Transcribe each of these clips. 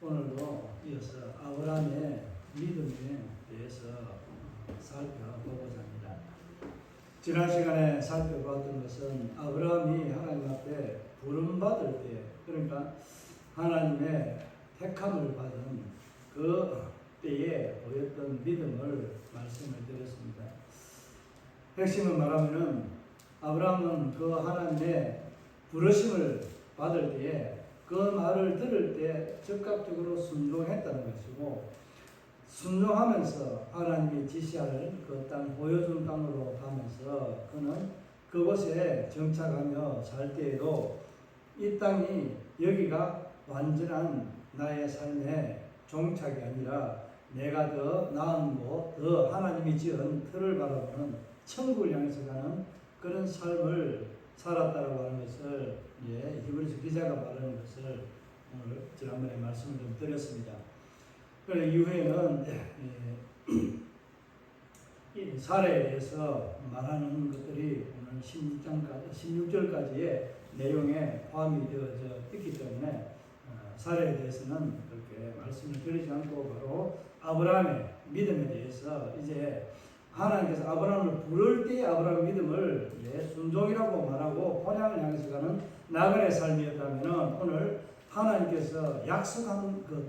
오늘도 이어서 아브라함의 믿음에 대해서 살펴보고자 합니다. 지난 시간에 살펴봤던 것은 아브라함이 하나님 앞에 부름받을 때, 그러니까 하나님의 택함을 받은 그 때에 보였던 믿음을 말씀을 드렸습니다. 핵심을 말하면 아브라함은 그 하나님의 부르심을 받을 때에 그 말을 들을 때 즉각적으로 순종했다는 것이고, 순종하면서 하나님이 지시하는 그 땅, 보여준 땅으로 가면서 그는 그곳에 정착하며 살 때에도 이 땅이 여기가 완전한 나의 삶의 종착이 아니라 내가 더 나은 곳, 더 하나님이 지은 틀을 바라보는 천국을 향해서 가는 그런 삶을 살았다라고 하는 것을 히브리서 기자가 말하는 것을 오늘 지난번에 말씀을 좀 드렸습니다. 그 이후에는 이 사례에 대해서 말하는 것들이 오늘 16절까지의 내용에 포함이 되어져 있기 때문에 사례에 대해서는 그렇게 말씀을 드리지 않고 바로 아브라함의 믿음에 대해서 이제 하나님께서 아브라함을 부를 때 아브라함 믿음을 순종이라고 말하고 본향을 향해서 가는 나그네 삶이었다면, 오늘 하나님께서 약속한 것,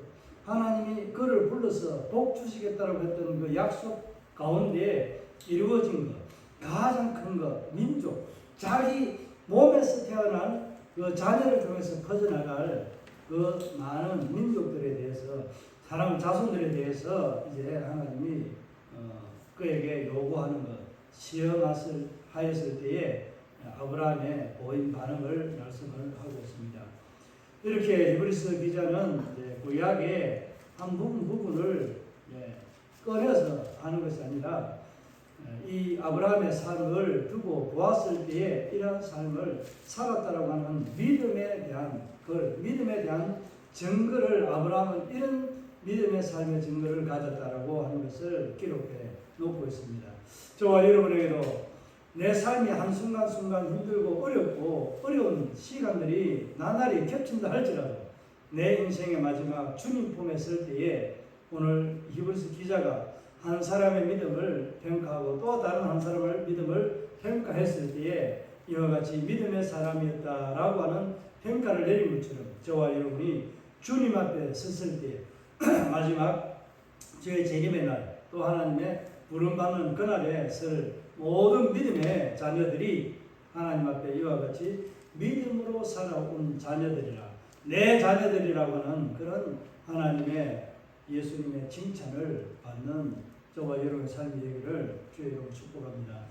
하나님이 그를 불러서 복 주시겠다고 했던 그 약속 가운데 이루어진 것, 가장 큰 것, 민족, 자기 몸에서 태어난 그 자녀를 통해서 퍼져나갈 그 많은 민족들에 대해서, 사람 자손들에 대해서 이제 하나님이 그에게 요구하는 것, 시험하였을 때에 아브라함의 보인 반응을 말씀을 하고 있습니다. 이렇게 히브리서 기자는 구약의 한 부분을 꺼내서 하는 것이 아니라 이 아브라함의 삶을 두고 보았을 때에 이런 삶을 살았다라고 하는 믿음에 대한 증거를, 아브라함은 이런 믿음의 삶의 증거를 가졌다라고 하는 것을 기록해 놓고 있습니다. 저와 여러분에게도 내 삶이 한순간순간 힘들고 어렵고 어려운 시간들이 나날이 겹친다 할지라도 내 인생의 마지막 주님 품에 설 때에 오늘 히브리서 기자가 한 사람의 믿음을 평가하고 또 다른 한 사람의 믿음을 평가했을 때에 이와 같이 믿음의 사람이었다라고 하는 평가를 내린 것처럼 저와 여러분이 주님 앞에 섰을 때 마지막 저의 재림의 날, 또 하나님의 부름받는 그날에 설 모든 믿음의 자녀들이 하나님 앞에 이와 같이 믿음으로 살아온 자녀들이라, 내 자녀들이라고 하는 그런 하나님의 예수님의 칭찬을 받는 저와 여러분의 삶이 되기를 주의 이름으로 축복합니다.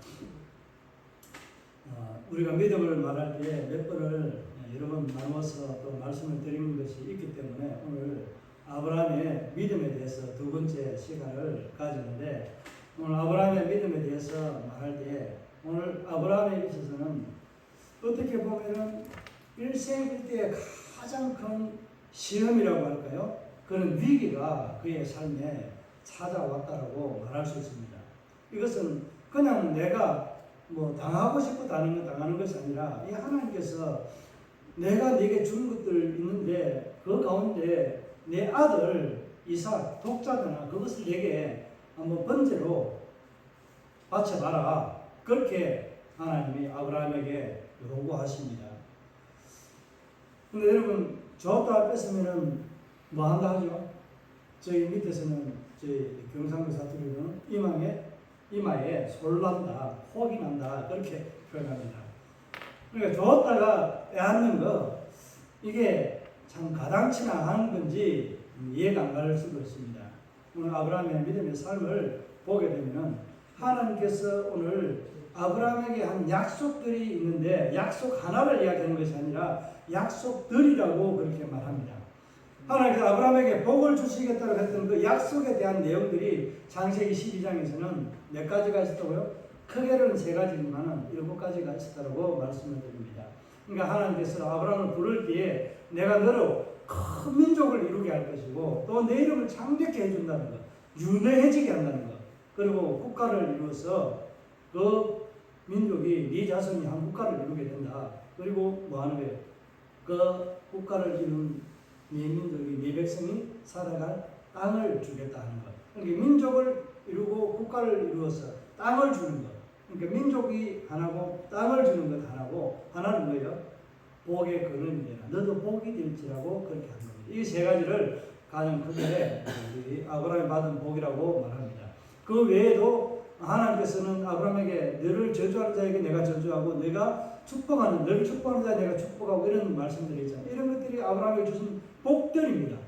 우리가 믿음을 말할 때 몇 번을 여러 번 나눠서 또 말씀을 드리는 것이 있기 때문에 오늘 아브라함의 믿음에 대해서 두 번째 시간을 가졌는데, 오늘 아브라함의 믿음에 대해서 말할 때 오늘 아브라함에 있어서는 어떻게 보면은 일생일대의 가장 큰 시험이라고 할까요? 그런 위기가 그의 삶에 찾아왔다라고 말할 수 있습니다. 이것은 그냥 내가 당하고 싶고 당하는 것이 아니라 이 하나님께서 내가 네게 준 것들 있는데 그 가운데 내 아들 이삭 독자잖아, 그것을 내게 한번 번제로 바쳐봐라, 그렇게 하나님이 아브라함에게 요구하십니다. 근데 여러분, 줬다 뺐으면은 뭐 한다 하죠? 저희 밑에서는 저희 경상도 사투리로는 이마에 솔난다, 혹이 난다, 그렇게 표현합니다. 그러니까 줬다가 빼앗는 거, 이게 참 가당치나 하는 건지 이해가 안 갈 수도 있습니다. 오늘 아브라함의 믿음의 삶을 보게 되면 하나님께서 오늘 아브라함에게 한 약속들이 있는데 약속 하나를 이야기하는 것이 아니라 약속들이라고 그렇게 말합니다. 하나님께서 아브라함에게 복을 주시겠다고 했던 그 약속에 대한 내용들이 창세기 12장에서는 몇 가지가 있었다고요? 크게는 3가지지만 7가지가 있었다고 말씀을 드립니다. 그러니까 하나님께서 아브라함을 부를 때에 내가 너로 큰 민족을 이루게 할 것이고 또 내 이름을 창대케 해준다는 것, 유명해지게 한다는 것, 그리고 국가를 이루어서 그 민족이 네 자손이 한 국가를 이루게 된다. 그리고 뭐 하는 거예요? 그 국가를 이룬 네 민족이 네 백성이 살아갈 땅을 주겠다 하는 것. 그러니까 민족을 이루고 국가를 이루어서 땅을 주는 것. 그러니까 민족이 하나고 땅을 주는 것 하나고, 하나는 뭐예요? 복의 근원이 되라. 너도 복이 될지라고 그렇게 하는 겁니다. 이 세 가지를 가장 크게 아브라함이 받은 복이라고 말합니다. 그 외에도 하나님께서는 아브라함에게 너를 저주하는 자에게 내가 저주하고 너를 축복하는 자에 내가 축복하고 이런 말씀들이 있잖아요. 이런 것들이 아브라함에게 주신 복들입니다.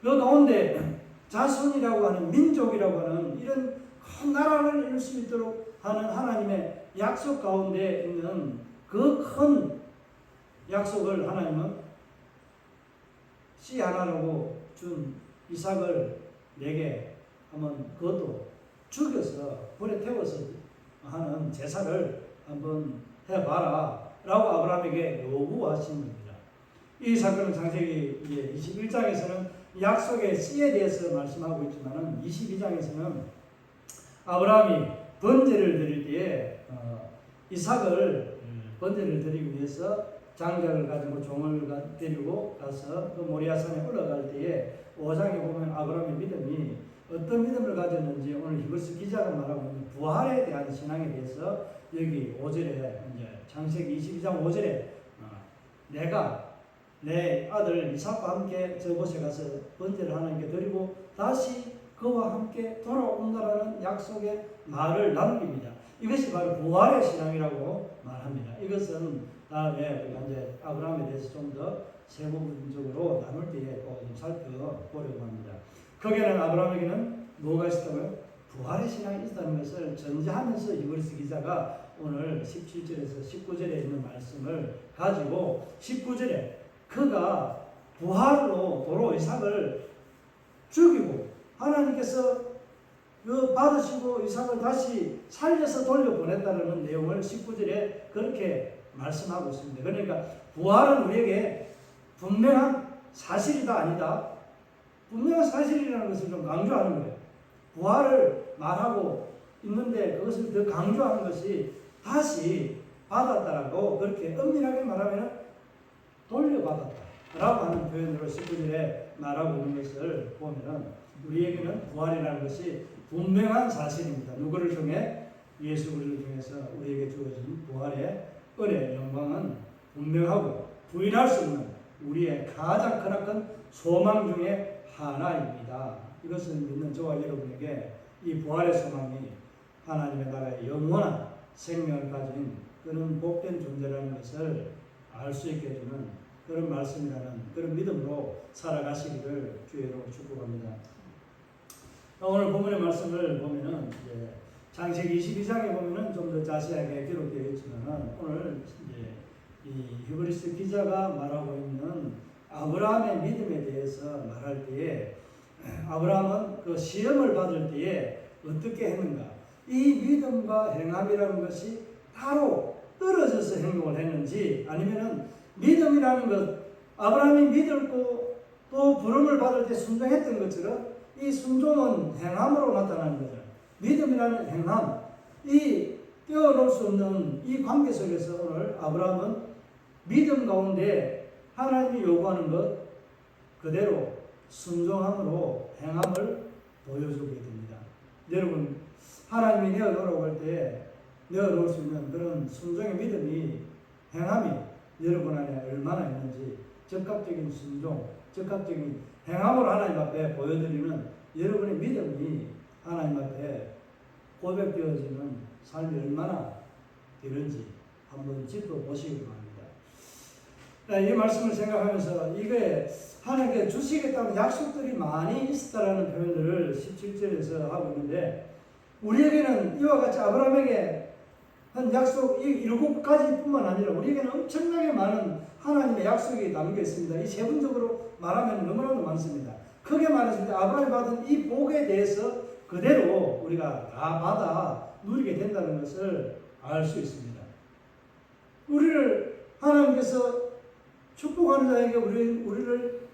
그 가운데 자손이라고 하는, 민족이라고 하는 이런 큰 나라를 이룰 수 있도록 하는 하나님의 약속 가운데 있는 그 큰 약속을 하나님은 씨 하나라고 준 이삭을 내게 한번 그것도 죽여서 불에 태워서 하는 제사를 한번 해봐라 라고 아브라함에게 요구하신 겁니다. 이 사건은 창세기 21장에서는 약속의 씨에 대해서 말씀하고 있지만 22장에서는 아브라함이 번제를 드릴 때에 이삭을 번제를 드리기 위해서 장작을 가지고 종을 데리고 가서 그 모리아산에 올라갈 때에 5장에 보면 아브라함의 믿음이 어떤 믿음을 가졌는지 오늘 히브리서 기자가 말하고 있는 부활에 대한 신앙에 대해서 여기 5절에 이제 창세기 22장 5절에 내가 내 아들 이삭과 함께 저곳에 가서 번제를 하나님께 드리고 다시 그와 함께 돌아온다라는 약속의 말을 남깁니다. 이것이 바로 부활의 신앙이라고 말합니다. 이것은 다음에 우리가 이제 아브라함에 대해서 좀 더 세부적으로 나눌 때에 좀 살펴보려고 합니다. 거기에는 아브라함에게는 뭐가 있었다고요? 부활의 신앙이 있다는 것을 전제하면서 히브리서 기자가 오늘 17절에서 19절에 있는 말씀을 가지고 19절에 그가 부활로 도로 이삭을 죽이고 하나님께서 그 받으시고 이삭을 다시 살려서 돌려보냈다는 내용을 19절에 그렇게 말씀하고 있습니다. 그러니까 부활은 우리에게 분명한 사실이다 아니다. 분명한 사실이라는 것을 좀 강조하는 거예요. 부활을 말하고 있는데 그것을 더 강조하는 것이 다시 받았다라고 그렇게 엄밀하게 말하면 돌려받았다라고 하는 표현으로 19절에 말하고 있는 것을 보면 우리에게는 부활이라는 것이 분명한 사실입니다. 누구를 통해? 예수 그리스도를 통해서 우리에게 주어진 부활의 은혜, 영광은 분명하고 부인할 수 없는 우리의 가장 크나큰 소망 중에 하나입니다. 이것을 믿는 저와 여러분에게 이 부활의 소망이 하나님의 나라의 영원한 생명을 가진 그런 복된 존재라는 것을 알 수 있게 해주는 그런 말씀이라는 그런 믿음으로 살아가시기를 주의로 축복합니다. 오늘 본문의 말씀을 보면은 이제 창세기 22장에 보면은 좀 더 자세하게 기록되어 있지만 오늘 이제 이 히브리서 기자가 말하고 있는 아브라함의 믿음에 대해서 말할 때에 아브라함은 그 시험을 받을 때에 어떻게 했는가? 이 믿음과 행함이라는 것이 따로 떨어져서 행동을 했는지 아니면은 믿음이라는 것, 아브라함이 믿었고 또 부름을 받을 때 순종했던 것처럼 이 순종은 행함으로 나타나는 거죠. 믿음이라는 행함, 이 떼어놓을 수 없는 이 관계 속에서 오늘 아브라함은 믿음 가운데 하나님이 요구하는 것 그대로 순종함으로 행함을 보여주게 됩니다. 여러분, 하나님이 내어놓으라고 할 때 내어놓을 수 있는 그런 순종의 믿음이, 행함이 여러분 안에 얼마나 있는지 적극적인 순종, 적극적인 행함으로 하나님 앞에 보여드리는 여러분의 믿음이 하나님 앞에 고백되어지는 삶이 얼마나 되는지 한번 짚어보시기 바랍니다. 이 말씀을 생각하면서 이게 하나님께 주시겠다는 약속들이 많이 있었다라는 표현을 17절에서 하고 있는데 우리에게는 이와 같이 아브라함에게 한 약속 7가지뿐만 아니라 우리에게는 엄청나게 많은 하나님의 약속이 담겨 있습니다. 이 세분적으로 말하면 너무나도 많습니다. 크게 말했을 때 아브라함이 받은 이 복에 대해서 그대로 우리가 다 받아 누리게 된다는 것을 알 수 있습니다. 우리를 하나님께서 축복하는 자에게 우리를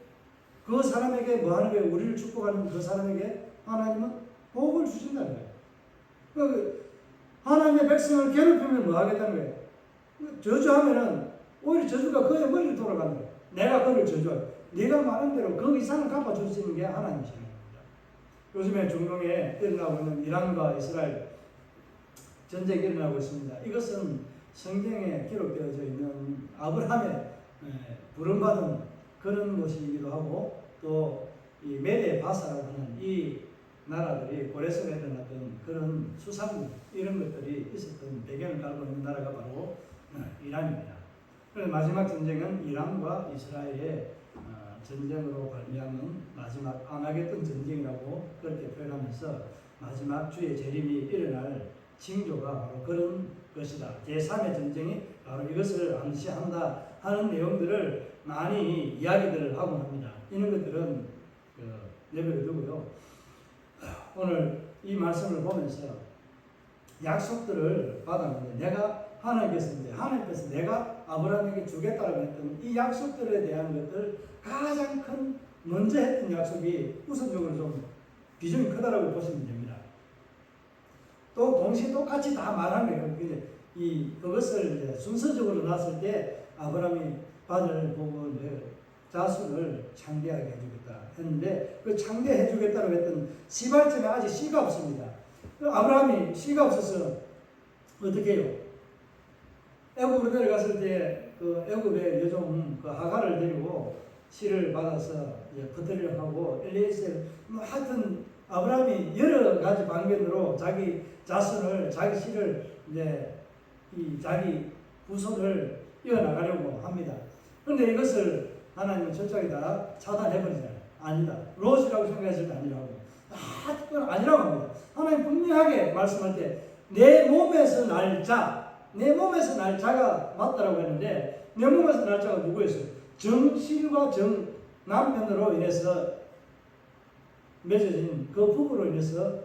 그 사람에게 뭐 하는 거예요? 우리를 축복하는 그 사람에게 하나님은 복을 주신다는 거예요. 하나님의 백성을 괴롭히면 뭐 하겠다는 거예요? 저주하면은 오히려 저주가 그의 머리를 돌아가는 거예요. 내가 그를 저주하고 네가 말한 대로 그 이상을 갚아줄 수 있는 게 하나님이시라는 겁니다. 요즘에 중동에 일어나고 있는 이란과 이스라엘 전쟁이 일어나고 있습니다. 이것은 성경에 기록되어져 있는 아브라함의 부름받은 그런 것이기도 하고, 또 이 메대 바사라고 하는 이 나라들이 고레스에 일어났던 그런 수상국 이런 것들이 있었던 배경을 깔고 있는 나라가 바로 이란입니다. 그래서 마지막 전쟁은 이란과 이스라엘의 전쟁으로 발명한 마지막 아마겟돈 전쟁이라고 그렇게 표현하면서 마지막 주의 재림이 일어날 징조가 바로 그런 것이다. 제3의 전쟁이 바로 이것을 암시한다 하는 내용들을 많이 이야기들을 하고 합니다. 이런 것들은 내버려두고요. 오늘 이 말씀을 보면서 약속들을 받았는데 하나님께서 내가 아브라함에게 주겠다고 했던 이 약속들에 대한 것들 가장 큰 먼저 했던 약속이 우선적으로 좀 비중이 크다라고 보시면 됩니다. 또 동시에 똑같이 다 말하는 거예요. 그것을 이제 순서적으로 놨을 때 아브라함이 받을 복을 자손을 창대하게 해주겠다 했는데, 그 창대해 주겠다고 했던 시발점에 아직 씨가 없습니다. 아브라함이 씨가 없어서 어떻게 해요? 애굽으로 내려갔을 때 그 애굽의 여종 그 하갈을 데리고 씨를 받아서 이제 퍼뜨리려고 하고, 엘리에셀 하여튼 아브라함이 여러 가지 방면으로 자기 자손을, 자기 씨를 이제 자기 후손을 이어나가려고 합니다. 그런데 이것을 하나님은 철저하게 다 차단해버리잖아요. 아니다. 롯이라고 생각했을 때 아니라고. 그건 아니라고 합니다. 하나님 분명하게 말씀할 때 내 몸에서 날 자가 맞다라고 했는데, 내 몸에서 날 자가 누구였어요? 정실과 남편으로 인해서 맺어진 그 부부로 인해서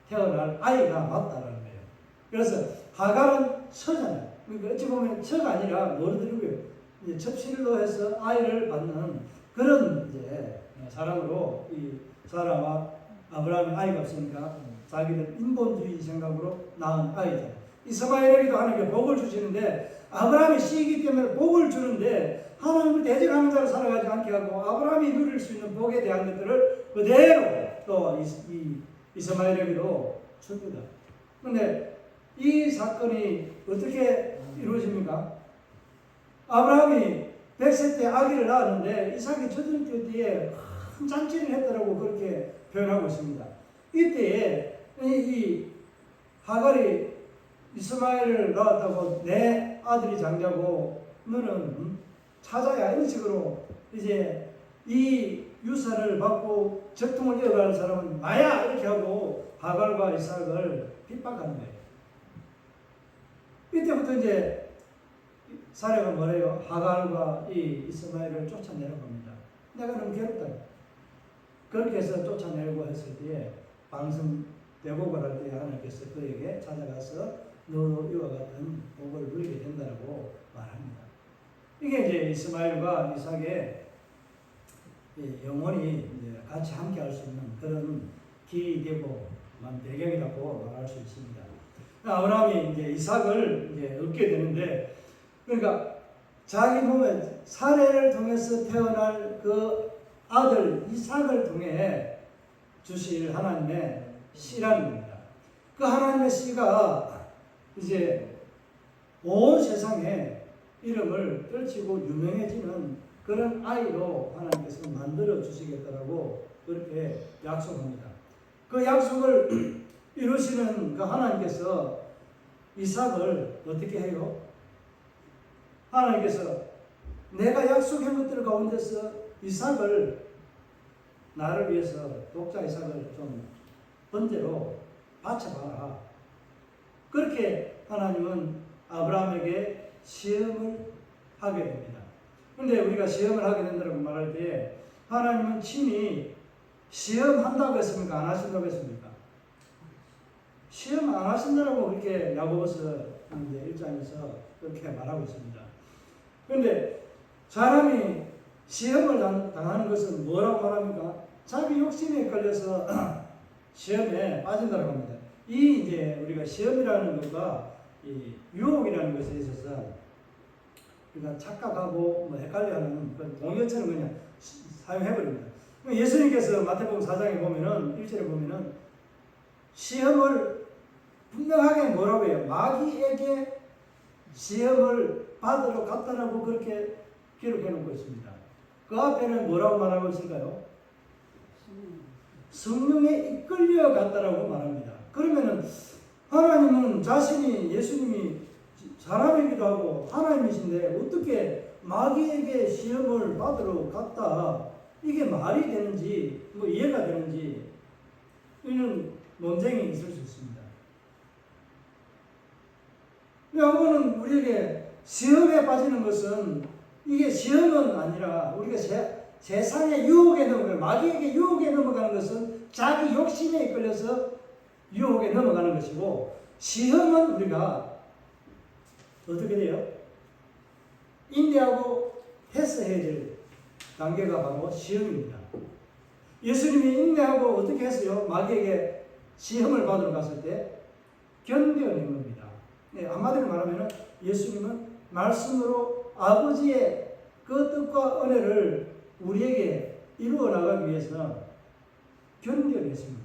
태어날 아이가 맞다라는 거예요. 그래서 하갈은 처잖아요. 그러니까 어찌 보면 처가 아니라 뭐를 드는 거예요? 이제 접실로 해서 아이를 받는 그런 이제 사람으로, 이 사라와 아브라함의 아이가 없으니까 자기들 인본주의 생각으로 낳은 아이죠. 이스마엘에게도 하나님께 복을 주시는데, 아브라함이 씨이기 때문에 복을 주는데 하나님을 대적하는 자로 살아가지 않게 하고 아브라함이 누릴 수 있는 복에 대한 것들을 그대로 또 이스마엘에게도 줍니다. 그런데 이 사건이 어떻게 이루어집니까? 아브라함이 100세 때 아기를 낳았는데 이삭이 젖은 때 뒤에 큰 잔치를 했다라고 그렇게 표현하고 있습니다. 이때에 이 하갈이 이스마엘을 낳았다고 내 아들이 장자고 너는 찾아야, 이런 식으로 이제 이 유산을 받고 적통을 이어가는 사람은 나야, 이렇게 하고 하갈과 이삭을 핍박하는 거예요. 이때부터 이제 사례가 뭐래요? 하갈과 이 이스마엘을 쫓아내려고 합니다. 내가 너무 괴롭다. 그렇게 해서 쫓아내려고 했을 때에 방송 대복을 할 때 하나님께서 그에게 찾아가서 너도 이와 같은 복을 누리게 된다고 말합니다. 이게 이제 이스마엘과 이삭의 영원히 이제 같이 함께 할 수 있는 그런 길이 되고 배경이라고 말할 수 있습니다. 아브라함이 이제 이삭을 이제 얻게 되는데, 그러니까 자기 몸에 사례를 통해서 태어날 그 아들 이삭을 통해 주실 하나님의 씨라는 겁니다. 그 하나님의 씨가 이제 온 세상에 이름을 떨치고 유명해지는 그런 아이로 하나님께서 만들어 주시겠다라고 그렇게 약속합니다. 그 약속을 이루시는 그 하나님께서 이삭을 어떻게 해요? 하나님께서 내가 약속한 것들 가운데서 이삭을 나를 위해서 독자 이삭을 좀 번제로 바쳐봐라. 그렇게 하나님은 아브라함에게 시험을 하게 됩니다. 그런데 우리가 시험을 하게 된다고 말할 때 하나님은 친히 시험한다고 했습니까? 안 하신다고 했습니까? 시험 안 하신다고 그렇게 야고보서 1장에서 그렇게 말하고 있습니다. 그런데 사람이 시험을 당하는 것은 뭐라고 말합니까? 자기 욕심에 걸려서 시험에 빠진다고 합니다. 이 이제 우리가 시험이라는 것과 이 유혹이라는 것에 있어서 우리가 착각하고 뭐 헷갈려하는 그 동요처럼 그냥 사용해버립니다. 예수님께서 마태복음 4장에 보면은 1절에 보면은 시험을 분명하게 뭐라고 해요? 마귀에게 시험을 받으러 갔다라고 그렇게 기록해 놓고 있습니다. 그 앞에는 뭐라고 말하고 있을까요? 성령에 이끌려 갔다라고 말합니다. 그러면은 하나님은 자신이 예수님이 사람이기도 하고 하나님이신데 어떻게 마귀에게 시험을 받으러 갔다, 이게 말이 되는지 뭐 이해가 되는지 이는 논쟁이 있을 수 있습니다. 여러분은 우리에게 시험에 빠지는 것은 이게 시험은 아니라 우리가 세상의 유혹에 넘어가는, 마귀에게 유혹에 넘어가는 것은 자기 욕심에 이끌려서 유혹에 넘어가는 것이고, 시험은 우리가 어떻게 돼요? 인내하고 패스해야 될 단계가 바로 시험입니다. 예수님이 인내하고 어떻게 했어요? 마귀에게 시험을 받으러 갔을 때 견뎌낸 겁니다. 네, 한마디로 말하면 예수님은 말씀으로 아버지의 그 뜻과 은혜를 우리에게 이루어 나가기 위해서 견뎌냈습니다.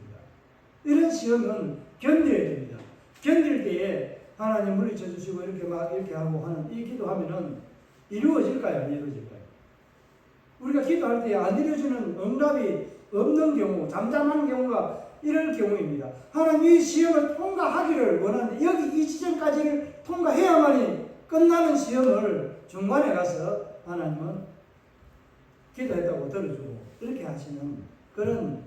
이런 시험은 견뎌야 됩니다. 견딜 때에 하나님 물리쳐 주시고 이렇게 하고 하는 이 기도하면은 이루어질까요? 안 이루어질까요? 우리가 기도할 때 안 이루어지는 응답이 없는 경우, 잠잠한 경우가 이런 경우입니다. 하나님 이 시험을 통과하기를 원하는데 여기 이 지점까지를 통과해야만이 끝나는 시험을 중간에 가서 하나님은 기도했다고 들어주고 이렇게 하시는 그런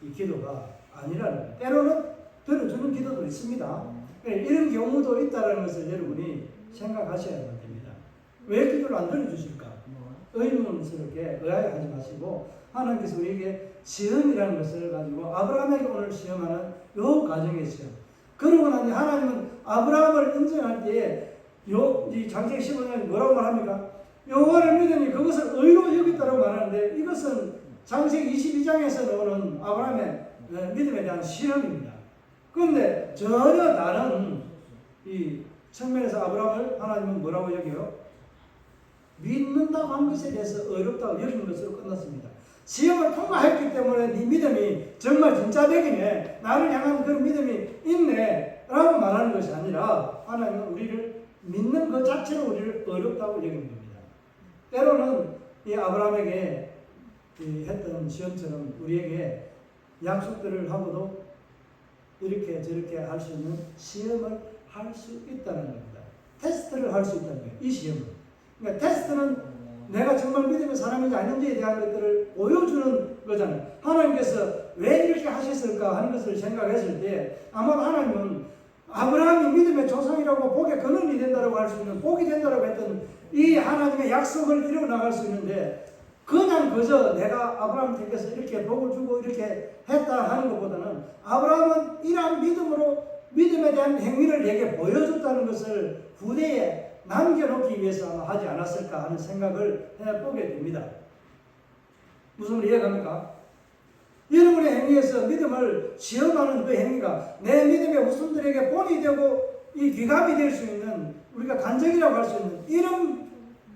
이 기도가 아니라는 거예요. 때로는 들어주는 기도도 있습니다. 이런 경우도 있다는 것을 여러분이 생각하셔야 됩니다. 왜 기도를 안 들어주실까? 의문스럽게 의아해하지 마시고 하나님께서 우리에게 시험이라는 것을 가지고 아브라함에게 오늘 시험하는 요 과정의 시험. 그러고 나니 하나님은 아브라함을 인정할 때에 이 창세기 15장에 뭐라고 말합니까? 여호와를 믿으니 그것을 의로 여겼다고 말하는데 이것은 창세기 22장에서 나오는 아브라함의 믿음에 대한 시험입니다. 그런데 전혀 다른 이 측면에서 아브라함을 하나님은 뭐라고 여겨요? 믿는다고 한 것에 대해서 어렵다고 여기는 것으로 끝났습니다. 시험을 통과했기 때문에 네 믿음이 정말 진짜 되기네, 나를 향한 그런 믿음이 있네 라고 말하는 것이 아니라 하나님은 우리를 믿는 것 자체로 우리를 어렵다고 여기는 겁니다. 때로는 이 아브라함에게 했던 시험처럼 우리에게 약속들을 하고도 이렇게 저렇게 할 수 있는 시험을 할 수 있다는 겁니다. 테스트를 할 수 있다는 거예요. 이 시험은. 그러니까 테스트는 내가 정말 믿음의 사람인지 아닌지에 대한 것들을 보여주는 거잖아요. 하나님께서 왜 이렇게 하셨을까 하는 것을 생각했을 때 아마 하나님은 아브라함이 믿음의 조상이라고 복의 근원이 된다고 할 수 있는, 복이 된다고 했던 이 하나님의 약속을 이루어 나갈 수 있는데 그냥 그저 내가 아브라함 택해서 이렇게 복을 주고 이렇게 했다 하는 것보다는 아브라함은 이러한 믿음으로 믿음에 대한 행위를 내게 보여줬다는 것을 후대에 남겨놓기 위해서 아마 하지 않았을까 하는 생각을 해보게 됩니다. 무슨 말 이해갑니까? 여러분의 행위에서 믿음을 시험하는 그 행위가 내 믿음의 후손들에게 본이 되고 이 귀감이 될 수 있는, 우리가 간증이라고 할 수 있는 이런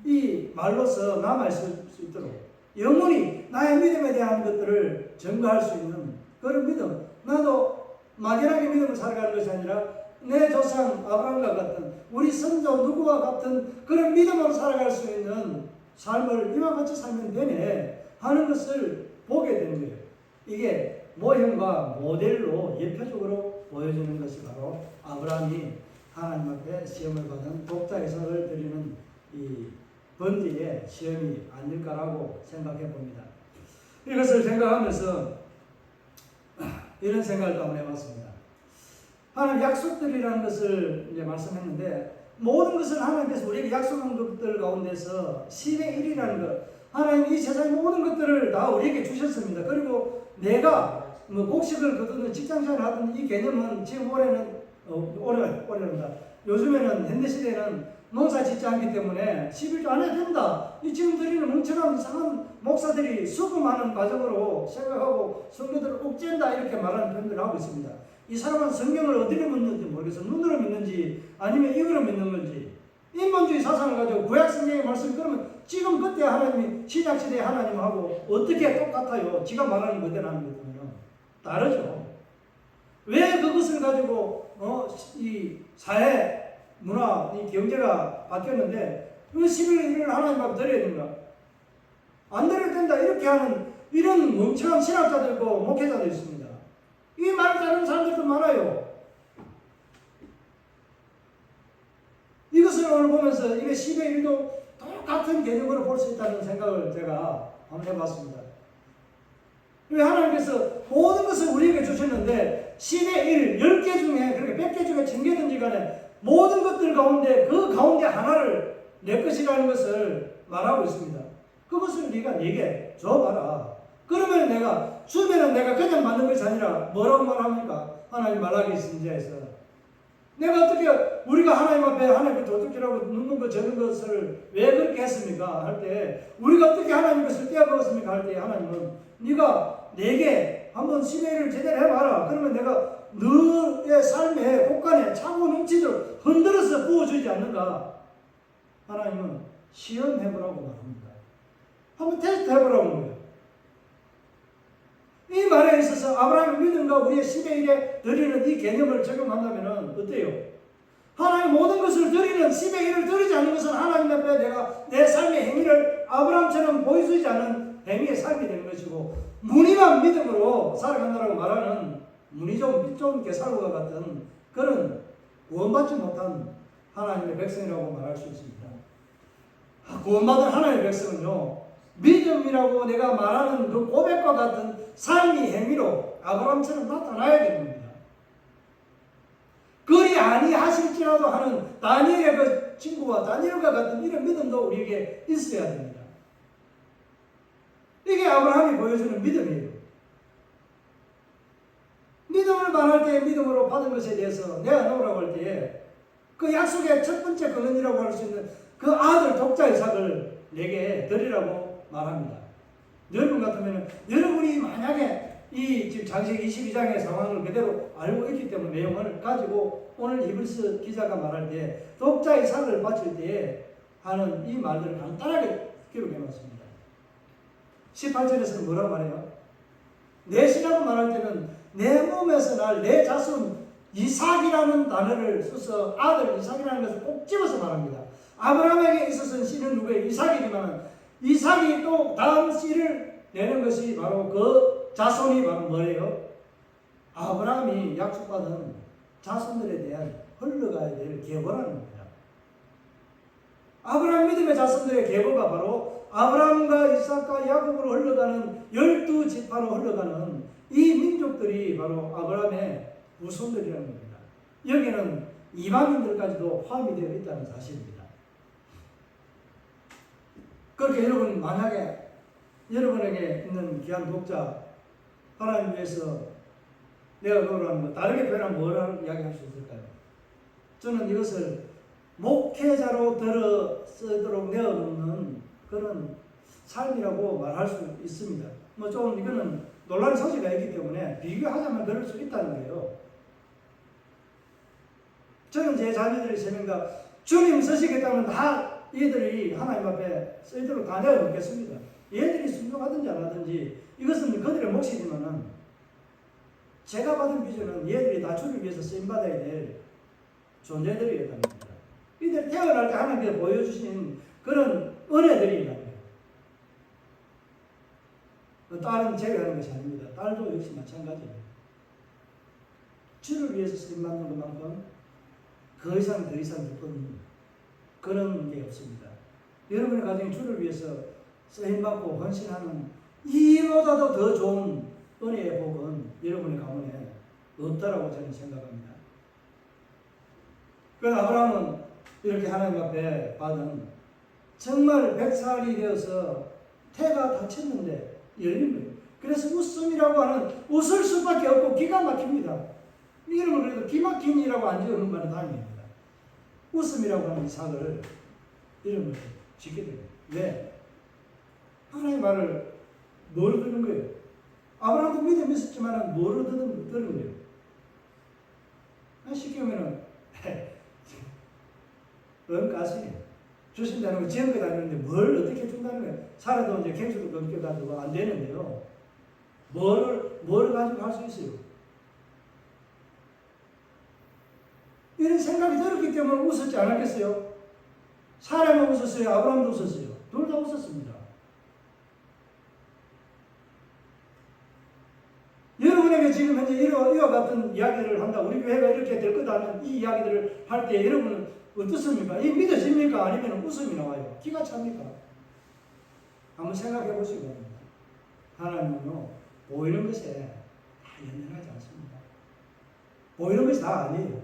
이 말로서 남아있을 수 있도록 영원히 나의 믿음에 대한 것들을 증거할 수 있는 그런 믿음, 나도 막연하게 믿음을 살아가는 것이 아니라 내 조상 아브라함과 같은, 우리 선조 누구와 같은 그런 믿음으로 살아갈 수 있는 삶을 이와 같이 살면 되네 하는 것을 보게 되는 거예요. 이게 모형과 모델로 예표적으로 보여주는 것이 바로 아브라함이 하나님 앞에 시험을 받은 독자의 선을 드리는 이 번제의 시험이 아닐까라고 생각해 봅니다. 이것을 생각하면서 이런 생각을 한번 해봤습니다. 하나님 약속들이라는 것을 이제 말씀했는데 모든 것을 하나님께서 우리에게 약속한 것들 가운데서 10의 1이라는 것, 하나님 이 세상의 모든 것들을 다 우리에게 주셨습니다. 그리고 내가 뭐 곡식을 거두는 직장생활을 하던 이 개념은 지금 올해란다. 요즘에는 현대시대에는 농사 짓지 않기 때문에 11조 안 해도 된다. 이 지금 드리는 멍청한 이상한 목사들이 수금하는 과정으로 생각하고 성도들을 옥죄한다 이렇게 말하는 표현들을 하고 있습니다. 이 사람은 성경을 어디로 믿는지 모르겠어. 눈으로 믿는지 아니면 이거로 믿는 건지. 인본주의 사상을 가지고 구약 성경의 말씀 그러면 지금 그때 하나님이 신약시대의 하나님하고 어떻게 똑같아요? 지가 말하는 그대로 하는 것들은 다르죠. 왜 그것을 가지고 이 사회, 문화, 이 경제가 바뀌었는데 그 11월 1일 하나님 앞에 드려야 된가? 안 드려야 된다 이렇게 하는 이런 멍청한 신학자도 있고 목회자도 있습니다. 이 말을 따르는 사람들도 많아요. 이것을 오늘 보면서 이게 10의 1도 똑같은 개념으로 볼 수 있다는 생각을 제가 한번 해봤습니다. 왜 하나님께서 모든 것을 우리에게 주셨는데 10의 1, 10개 중에 그러니까 100개 중에 1000개든지 간에 모든 것들 가운데 그 가운데 하나를 내 것이라는 것을 말하고 있습니다. 그것을 네가 내게 줘봐라. 그러면 내가 주면은 내가 그냥 받는 것이 아니라 뭐라고 말합니까? 하나님 말하기 신자에서 내가 어떻게 우리가 하나님 앞에 하나님께 도둑질하고 눕는 것 저는 것을 왜 그렇게 했습니까? 할 때 우리가 어떻게 하나님 것을 떼어먹었습니까? 할 때 하나님은 네가 내게 한번 시내를 제대로 해봐라. 그러면 내가 너의 삶의 곳간에 차고 넘치도록 흔들어서 부어주지 않는가? 하나님은 시험해보라고 말합니다. 한번 테스트 해보라고 하는 거예요. 이 말에 있어서 아브라함의 믿음과 우리의 10의 1에 드리는 이 개념을 적용한다면 어때요? 하나님 모든 것을 드리는 10의 1을 드리지 않는 것은 하나님 앞에 내가 내 삶의 행위를 아브라함처럼 보여주지 않은 행위의 삶이 되는 것이고 무늬만 믿음으로 살아간다고 말하는 무늬 좀 개살구와 같은 그런 구원받지 못한 하나님의 백성이라고 말할 수 있습니다. 구원받은 하나님의 백성은요 믿음이라고 내가 말하는 그 고백과 같은 삶의 행위로 아브라함처럼 나타나야 됩니다. 그리 아니하실지라도 하는 다니엘의 그 친구와 다니엘과 같은 이런 믿음도 우리에게 있어야 됩니다. 이게 아브라함이 보여주는 믿음이에요. 믿음을 말할 때 믿음으로 받은 것에 대해서 내가 놓으라고 할 때에 그 약속의 첫 번째 근원이라고 할 수 있는 그 아들 독자 이삭을 내게 드리라고 말합니다. 여러분 같으면 여러분이 만약에 이 지금 장세기 22장의 상황을 그대로 알고 있기 때문에 내용을 가지고 오늘 히브리서 기자가 말할 때 독자 이삭을 바칠 때에 하는 이 말들을 간단하게 기록해 놨습니다. 18절에서는 뭐라고 말해요? 내시라고 말할 때는 내 몸에서 날 내 자손 이삭이라는 단어를 써서 아들 이삭이라는 것을 꼭 집어서 말합니다. 아브라함에게 있어서는 씨는 누구예요? 이삭이지만 이삭이 또 다음 씨를 내는 것이 바로 그 자손이 바로 뭐예요? 아브라함이 약속받은 자손들에 대한 흘러가야 될 계보라는 겁니다. 아브라함 믿음의 자손들의 계보가 바로 아브라함과 이삭과 야곱으로 흘러가는 12지파로 흘러가는 이 민족들이 바로 아브라함의 후손들이라는 겁니다. 여기는 이방인들까지도 포함이 되어 있다는 사실입니다. 그렇게 여러분 만약에 여러분에게 있는 귀한 독자 하나님 위해서 내가 그러라는 거 다르게 표현하면 뭐라고 이야기할 수 있을까요? 저는 이것을 목회자로 들어 쓰도록 내어놓는 그런 삶이라고 말할 수 있습니다. 뭐 좀 이거는 논란의 소지가 있기 때문에 비교하자면 그럴 수 있다는 거예요. 저는 제 자녀들이 3명 다 주님 쓰시겠다면 다 얘들이 하나님 앞에 쓰이도록 다 내어놓겠습니다. 얘들이 순종하든지 안 하든지 이것은 그들의 몫이지만은 제가 받은 비전은 얘들이 다 주를 위해서 쓰임받아야 될 존재들이었다는 겁니다. 이들 태어날 때 하나님께서 보여주신 그런 은혜들이라고요. 딸은 제외하는 것이 아닙니다. 딸도 역시 마찬가지예요. 주를 위해서 쓰임받는 것만큼 더 이상 기쁜 그런 게 없습니다. 여러분의 가정이 주를 위해서 쓰임받고 헌신하는 이보다도 더 좋은 은혜의 복은 여러분의 가문에 없다라고 저는 생각합니다. 그래서 아브라함은 이렇게 하나님 앞에 받은 정말 100살이 되어서 태가 닫혔는데 열린 거예요. 그래서 웃음이라고 하는 웃을 수밖에 없고 기가 막힙니다. 이름을 그래도 기막힌이라고 안 지어놓은 말은 다행입니다. 웃음이라고 하는 이삭을 이름을 짓게 됩니다. 왜? 하나님의 말을 뭐로 듣는 거예요? 아브라함도 믿음이 있었지만 뭐로 듣는 거예요? 쉽게 보면은 은가시 주신다는 거 지은 것 아니는데 뭘 어떻게 준다는 거예요? 살아도 이제 갱수도 끊겨가지고 안 되는데요. 뭘 가지고 할 수 있어요? 이런 생각이 들었기 때문에 웃었지 않았겠어요? 사람은 웃었어요? 아브라함도 웃었어요? 둘 다 웃었습니다. 여러분에게 지금 현재 이와 같은 이야기를 한다. 우리 교회가 이렇게 될 거다는 이 이야기들을 할 때 여러분은 어떻습니까? 이 믿어집니까? 아니면 웃음이 나와요? 기가 찹니까? 한번 생각해 보시기 바랍니다. 하나님은요, 보이는 것에 다 연연하지 않습니다. 보이는 것이 다 아니에요.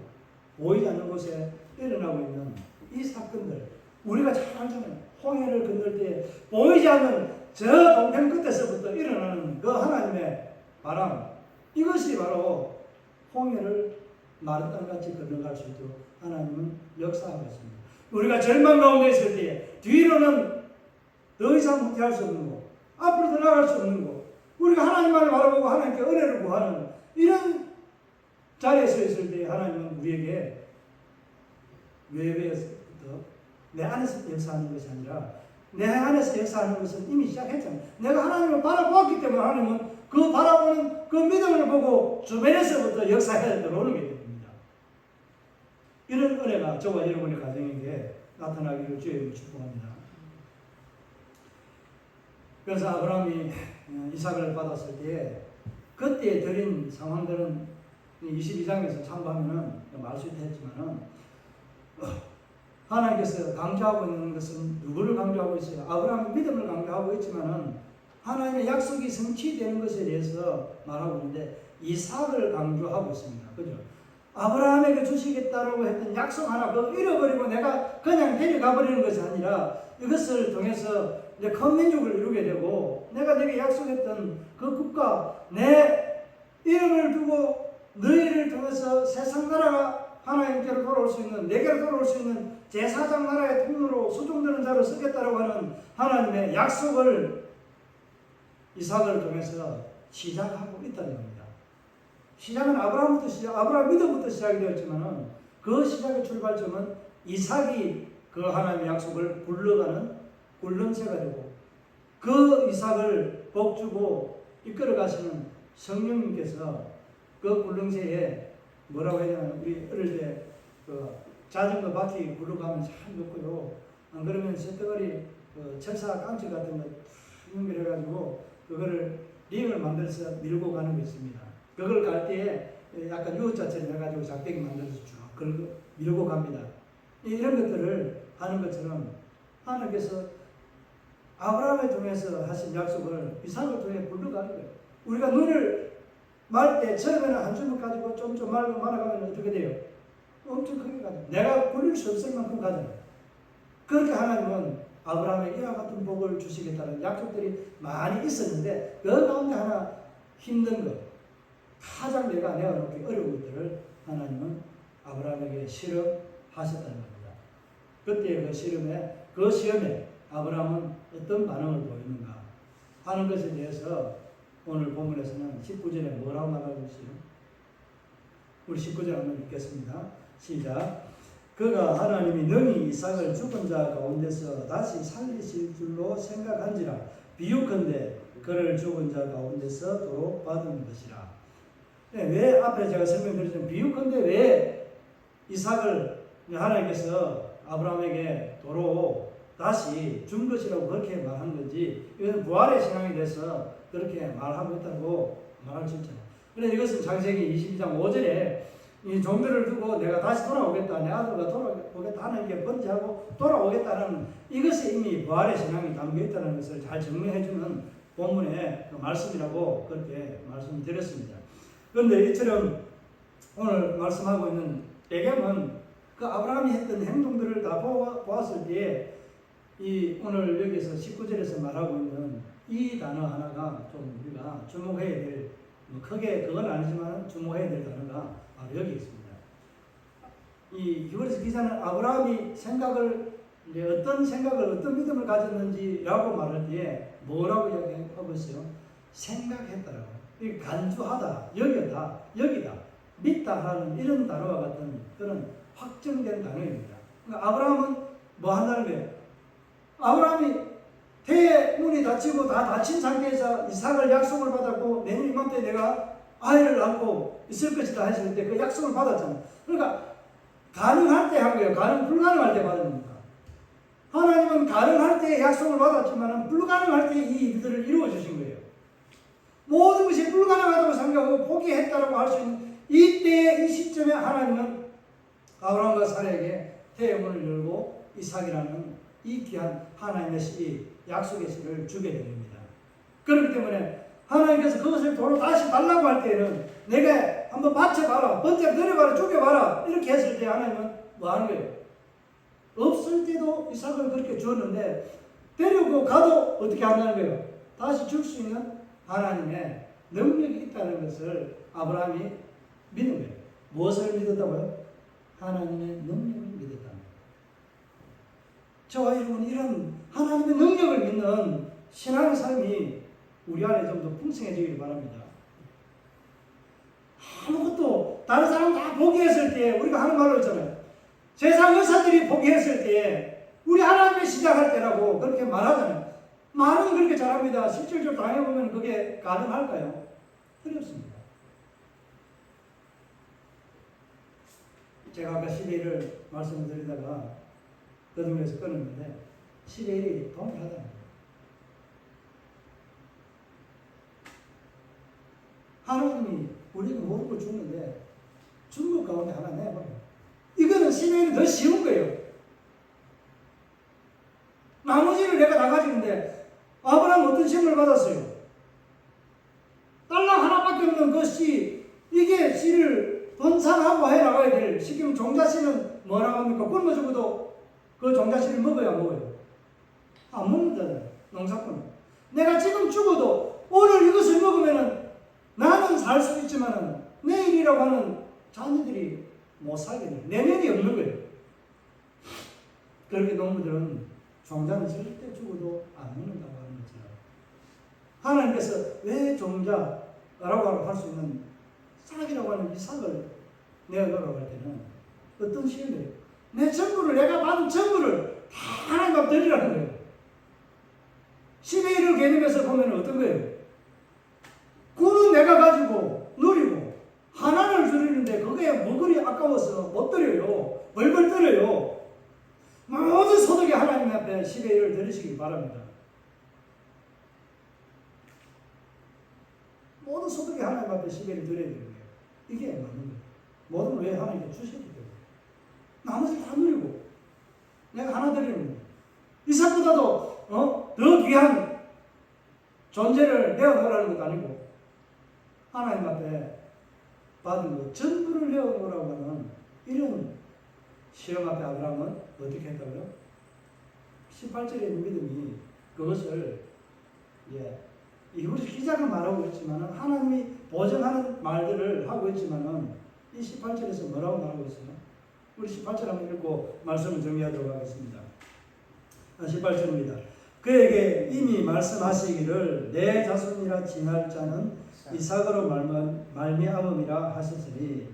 보이지 않는 곳에 일어나고 있는 이 사건들, 우리가 잘 알잖아요. 홍해를 건널 때 보이지 않는 저 동편 끝에서부터 일어나는 그 하나님의 바람, 이것이 바로 홍해를 마른 땅같이 건너갈 수 있도록 하나님은 역사하고 있습니다. 우리가 절망 가운데 있을 때 뒤로는 더 이상 후퇴할 수 없는 거, 앞으로 더 나아갈 수 없는 거, 우리가 하나님만을 바라보고 하나님께 은혜를 구하는 이런 자리에 서 있을 때 하나님은 우리에게 외부에서부터 내 안에서 역사하는 것이 아니라 내 안에서 역사하는 것은 이미 시작했잖아요. 내가 하나님을 바라보았기 때문에 하나님은 그 바라보는 그 믿음을 보고 주변에서부터 역사해야 들어오는 게 됩니다. 이런 은혜가 저와 여러분의 가정에게 나타나기를 주의 축복합니다. 그래서 아브라함이 이삭을 받았을 때 그때 드린 상황들은 22장에서 참고하면은 말 수 있다 했지만은 하나님께서 강조하고 있는 것은 누구를 강조하고 있어요? 아브라함의 믿음을 강조하고 있지만은 하나님의 약속이 성취되는 것에 대해서 말하고 있는데 이삭을 강조하고 있습니다. 그죠? 아브라함에게 주시겠다라고 했던 약속 하나 그거 잃어버리고 내가 그냥 데려가 버리는 것이 아니라 이것을 통해서 이제 큰 민족을 이루게 되고 내가 내게 약속했던 그 국가 내 이름을 두고 너희를 통해서 세상 나라가 하나님께로 돌아올 수 있는 내게로 돌아올 수 있는 제사장 나라의 통로로 수종되는 자로 쓰겠다라고 하는 하나님의 약속을 이삭을 통해서 시작하고 있다는 겁니다. 시작은 아브라함 믿음부터 시작이 되었지만은 그 시작의 출발점은 이삭이 그 하나님의 약속을 굴러가는 굴렁쇠가 되고 그 이삭을 복주고 이끌어 가시는 성령님께서 그 굴렁쇠에 뭐라고 해야 되나 우리 어릴 때 그 자전거 바퀴 굴러가면 참 좋고요. 안 그러면 쇳덩어리 그 철사 깡치 같은 거 연결해가지고 그거를 링을 만들어서 밀고 가는 거 있습니다. 그걸 갈 때에 약간 U자처럼 해가지고 작대기 만들어서 쭉 밀고 갑니다. 이런 것들을 하는 것처럼 하나님께서 아브라함을 통해서 하신 약속을 이삭을 통해 굴러가는 거예요. 우리가 눈을 말 때 처음에는 한 주먹 가지고 좀 말아가면 어떻게 돼요? 엄청 크게 가죠. 내가 굴릴 수 없을 만큼 가잖아요. 그렇게 하나님은 아브라함에게 이와 같은 복을 주시겠다는 약속들이 많이 있었는데 그 가운데 하나 힘든 것, 가장 내가 내어놓기 어려운 것들을 하나님은 아브라함에게 실험하셨다는 겁니다. 그때 그 시험에 아브라함은 어떤 반응을 보이는가 하는 것에 대해서 오늘 본문에서는 19절에 뭐라고 말하고 있어요? 우리 19절 한번 읽겠습니다. 시작. 그가 하나님이 능히 이삭을 죽은 자 가운데서 다시 살리실 줄로 생각한지라 비유컨대 그를 죽은 자 가운데서 도로 받은 것이라. 왜 앞에 제가 설명드렸지만 비유컨대 왜 이삭을 하나님께서 아브라함에게 도로 다시 준 것이라고 그렇게 말한 건지 이것은 부활의 신앙에 대해서 그렇게 말하고 있다고 말할 수 있잖아요. 그래서 이것은 창세기 22장 5절에 이 종들을 두고 내가 다시 돌아오겠다, 내 아들과 돌아오겠다 하나님께 번제하고 돌아오겠다는 이것에 이미 부활의 신앙이 담겨 있다는 것을 잘 증명해주는 본문의 그 말씀이라고 그렇게 말씀드렸습니다. 그런데 이처럼 오늘 말씀하고 있는 배경은 그 아브라함이 했던 행동들을 다 보았을 때에 이 오늘 여기서 19절에서 말하고 있는 이 단어 하나가 좀 우리가 주목해야 될, 뭐 크게 그건 아니지만 주목해야 될 단어가 바로 여기 있습니다. 이 히브리서 기자는 아브라함이 어떤 생각을, 어떤 믿음을 가졌는지라고 말할 때에 뭐라고 이야기하고 있어요? 생각했다라고. 이 간주하다, 여기다, 믿다 하는 이런 단어와 같은 그런 확정된 단어입니다. 그러니까 아브라함은 뭐 한다는 거예요? 아브라함이 태의 문이 닫히고 다 닫힌 상태에서 이삭을 약속을 받았고 내년 이맘때 내가 아이를 낳고 있을 것이다 했을 때 그 약속을 받았잖아요. 그러니까 가능할 때 한 거예요. 불가능할 때 받은 겁니다. 하나님은 가능할 때 약속을 받았지만 불가능할 때 이 일들을 이루어 주신 거예요. 모든 것이 불가능하다고 생각하고 포기했다라고 할 수 있는 이때 이 시점에 하나님은 아브라함과 사라에게 태의 문을 열고 이삭이라는 이 귀한 하나님의 이 약속의 씨를 주게 됩니다. 그렇기 때문에 하나님께서 그것을 도로 다시 달라고 할 때는 내가 한번 바쳐봐라, 번쩍 내려봐라, 죽여봐라 이렇게 했을 때 하나님은 뭐 하는 거예요? 없을 때도 이삭을 그렇게 주었는데 데리고 가도 어떻게 한다는 거예요? 다시 줄 수 있는 하나님의 능력이 있다는 것을 아브라함이 믿은 거예요. 무엇을 믿었다고요? 하나님의 능력을 믿었다는 거예요. 저와 여러분 이런 하나님의 능력을 믿는 신앙의 삶이 우리 안에 좀 더 풍성해지기를 바랍니다. 아무것도 다른 사람 다 포기했을 때 우리가 하는 말로 있잖아요. 세상 의사들이 포기했을 때 우리 하나님의 시작할 때라고 그렇게 말하잖아요. 말은 그렇게 잘합니다. 실질적으로 당해보면 그게 가능할까요? 어렵습니다. 제가 아까 시대를 말씀을 드리다가 거듭에서 끊었는데 시대일이 동일하다는 거예요. 하나님이 우리가 모든 걸 주는데 준 것 가운데 하나 내버려요. 이거는 시대일이 더 쉬운 거예요. 나머지를 내가 다 가지는데 아브라함 어떤 시험을 받았어요? 딸랑 하나밖에 없는 그 씨, 이게 씨를 번창하고 해나가야 될 지금 종자씨는 뭐라고 합니까? 굶어 죽어도 그 종자씨를 먹어야 안 먹어요? 안 먹는다잖아요. 농사꾼은. 내가 지금 죽어도 오늘 이것을 먹으면 나는 살 수 있지만 내일이라고 하는 자녀들이 못 살게 돼요. 내면이 없는 거예요. 그렇게 농부들은 종자는 절대 죽어도 안 먹는다고 하는 것처럼 하나님께서 왜 종자라고 할 수 있는 싹이라고 하는 이삭을 내어놓으라고 할 때는 어떤 시험이에요? 내 전부를, 내가 받은 전부를 다 하나님 앞 드리라는 거예요. 10의 1을 개념에서 보면 어떤 거예요? 구는 내가 가지고 누리고 하나를 드리는데 그게 뭐 그리 아까워서 못 드려요. 벌벌 떨어요. 모든 소득이 하나님 앞에 10의 1을 드리시기 바랍니다. 모든 소득이 하나님 앞에 10의 1을 드려야 되는 거예요. 이게 맞는 거예요. 모든 걸 왜 하나님께 주셨기 때문에. 나머지 다 누리고 내가 하나 드리는 거예요. 이삭보다도 더 귀한 존재를 내어놓으라는 것도 아니고 하나님 앞에 받은 것 전부를 내어놓으라고 하는 이런 시험 앞에 아브라함은 어떻게 했다고요? 18절에 있는 믿음이 그것을 우리 기자가 말하고 있지만 하나님이 보증하는 말들을 하고 있지만 이 18절에서 뭐라고 말하고 있어요? 우리 18절 한번 읽고 말씀을 정리하도록 하겠습니다. 18절입니다. 그에게 이미 말씀하시기를 내 자손이라 칭할 자는 이삭으로 말미암음이라 하셨으니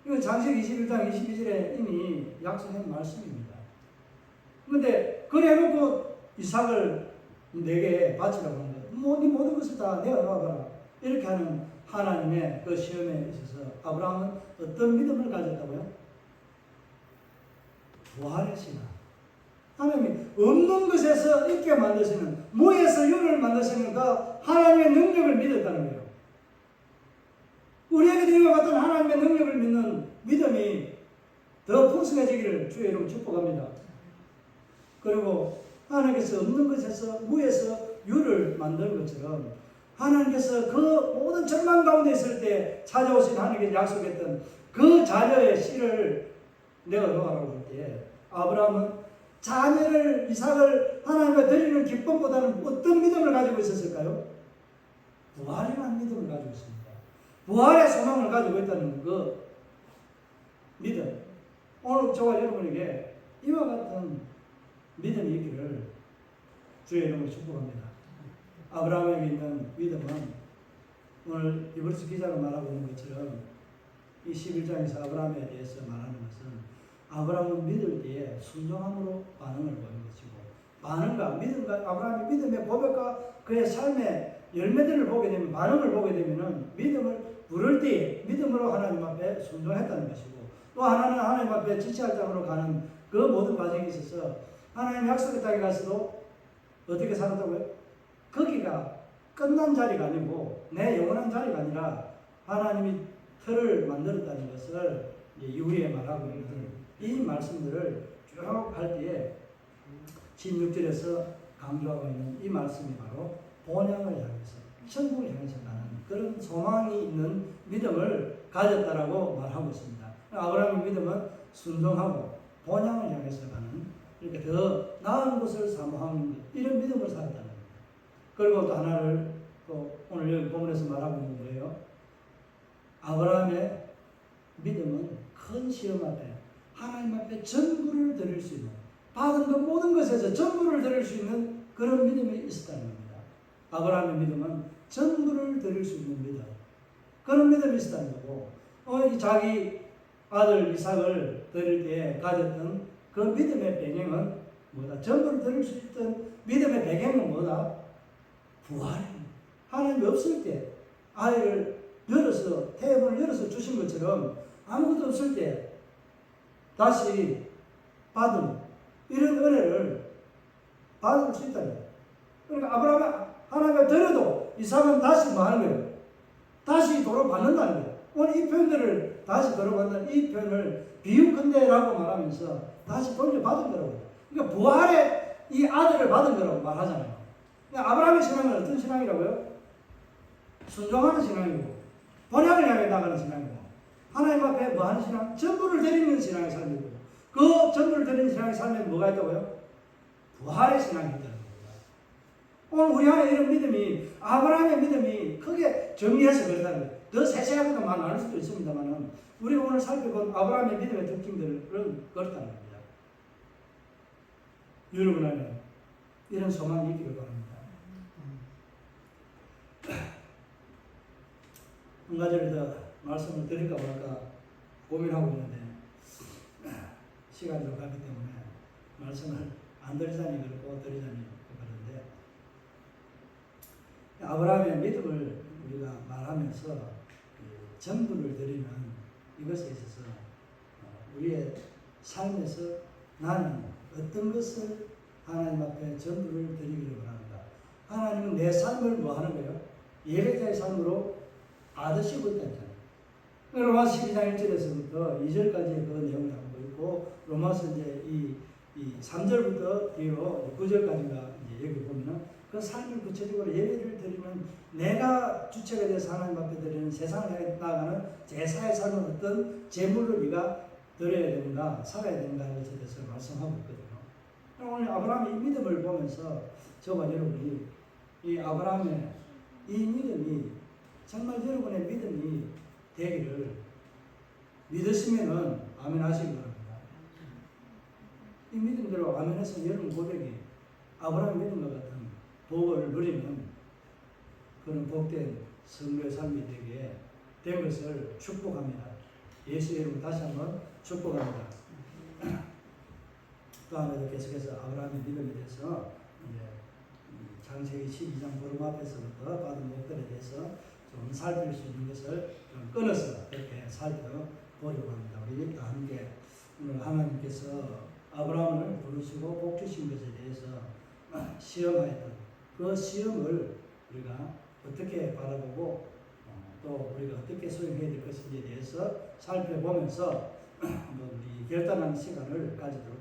이건 장세기 21장 22절에 이미 약속한 말씀입니다. 그런데 그래놓고 이삭을 내게 바치라고 하는 거예요. 네 모든 것을 다 내어놔봐라. 이렇게 하는 하나님의 그 시험에 있어서 아브라함은 어떤 믿음을 가졌다고요? 부활의 신앙. 하나님이 없는 것에서 있게 만드시는, 무에서 유를 만드시는 그 하나님의 능력을 믿었다는 거예요. 우리에게도 이와 같은 하나님의 능력을 믿는 믿음이 더 풍성해지기를 주의 이름으로 축복합니다. 그리고 하나님께서 없는 것에서 무에서 유를 만든 것처럼 하나님께서 그 모든 절망 가운데 있을 때 찾아오신 하나님께 약속했던 그 자녀의 씨를 내어놓으라고 할 때 아브라함은 자녀를 이삭을 하나님께 드리는 기쁨보다는 어떤 믿음을 가지고 있었을까요? 부활이라는 믿음을 가지고 있습니다. 부활의 소망을 가지고 있다는 그 믿음. 오늘 저와 여러분에게 이와 같은 믿음이 있기를 주의 이름으로 축복합니다. 아브라함에게 있는 믿음은 오늘 이브리스 기자가 말하고 있는 것처럼 이 11장에서 아브라함에 대해서 말하는 것은 아브라함은 믿을 때에 순종함으로 반응을 보이는 것이고, 반응과 믿음과 아브라함의 믿음의 고백과 그의 삶의 열매들을 보게 되면, 반응을 보게 되면은 믿음을 부를 때에 믿음으로 하나님 앞에 순종했다는 것이고, 또 하나는 하나님 앞에 지체할 땅으로 가는 그 모든 과정에 있어서 하나님 약속의 땅에 가서도 어떻게 살았다고요? 거기가 끝난 자리가 아니고 내 영원한 자리가 아니라 하나님이 틀을 만들었다는 것을 이후에 말하고 있는 이 말씀들을 쭉 할 때에 16절에서 강조하고 있는 이 말씀이 바로 본향을 향해서, 천국을 향해서 가는 그런 소망이 있는 믿음을 가졌다라고 말하고 있습니다. 아브라함의 믿음은 순종하고 본향을 향해서 가는, 이렇게 더 나은 것을 사모하는 이런 믿음을 살았다는 겁니다. 그리고 또 하나를 또 오늘 여기 본문에서 말하고 있는 거예요. 아브라함의 믿음은 큰 시험 앞에 하나님 앞에 전부를 드릴 수 있는, 받은 것 모든 것에서 전부를 드릴 수 있는 그런 믿음이 있었다는 겁니다. 아브라함의 믿음은 전부를 드릴 수 있는 믿음, 그런 믿음이 있었다는 거고, 자기 아들 이삭을 드릴 때 가졌던 그 믿음의 배경은 뭐다? 전부를 드릴 수 있던 믿음의 배경은 뭐다? 부활입니다. 하나님이 없을 때 아이를 열어서, 태문을 열어서 주신 것처럼 아무것도 없을 때 다시 받은 이런 은혜를 받을 수 있다는 거예요. 그러니까 아브라함이 하나님을 드려도 이삭은 다시 뭐 하는 거예요? 다시 돌아받는다는 거예요. 오늘 이 표현들을 다시 돌아받는 이 표현을 비유컨대라고 말하면서 다시 돌려받은 거라고. 그러니까 부활의 이 아들을 받은 거라고 말하잖아요. 그러니까 아브라함의 신앙은 어떤 신앙이라고요? 순종하는 신앙이고, 본향을 향해 나가는 신앙이고, 하나님 앞에 뭐 하는 신앙? 전부를 드리는 신앙의 삶이고, 그 전부를 드리는 신앙의 삶에 뭐가 있다고요? 부활의 신앙이 있다는 겁니다. 오늘 우리 안에 이런 믿음이, 아브라함의 믿음이 크게 정리해서 그렇다는 거예요. 더 세세하게도 나눌 수도 있습니다만, 우리가 오늘 살펴본 아브라함의 믿음의 특징들은 그렇다는 겁니다. 여러분 안에 이런 소망이 있기를 바랍니다. 한 가지를 더 말씀을 드릴까 말까 고민하고 있는데 시간이 좀 가기 때문에 말씀을 안 드리자니 그렇고 드리자니 그런데, 아브라함의 믿음을 우리가 말하면서 전부를 드리는 이것에 있어서 우리의 삶에서 나는 어떤 것을 하나님 앞에 전부를 드리기를 원합니다. 하나님은 내 삶을 뭐 하는 거예요? 예배자의 삶으로 아드시고 있다잖아요. 로마서 12장 1절에서부터 2절까지의 그 내용을 담고 있고, 로마서 이제 이 3절부터 뒤로 9절까지가 이제 여기 보면은 그 삶을 구체적으로 예배를 드리는, 내가 주체가 돼서 하나님 앞에 드리는 세상을 향해 나아가는 제사의 삶은 어떤 제물로 네가 드려야 되는가, 살아야 되는가에 대해서 말씀하고 있거든요. 오늘 아브라함의 이 믿음을 보면서 저와 여러분이 이 아브라함의 이 믿음이 정말 여러분의 믿음이 되기를 믿으시면은 아멘 하시기 바랍니다. 이 믿음대로 아멘해서 여러분 고백이 아브라함의 믿음과 같은 복을 누리는 그런 복된 성도의 삶이 되게 된 것을 축복합니다. 예수 이름으로 다시 한번 축복합니다. 다음에도 계속해서 아브라함의 믿음에 대해서 이제 창세기 12장 보름 앞에서부터 받은 복들에 대해서 좀 살필 수 있는 것을 좀 끊어서 이렇게 살펴보려고 합니다. 우리 다 함께 오늘 하나님께서 아브라함을 부르시고 복 주신 것에 대해서 시험하였던 그 시험을 우리가 어떻게 바라보고 또 우리가 어떻게 수행해야 될 것인지에 대해서 살펴보면서 한번 우리 결단하는 시간을 가지도록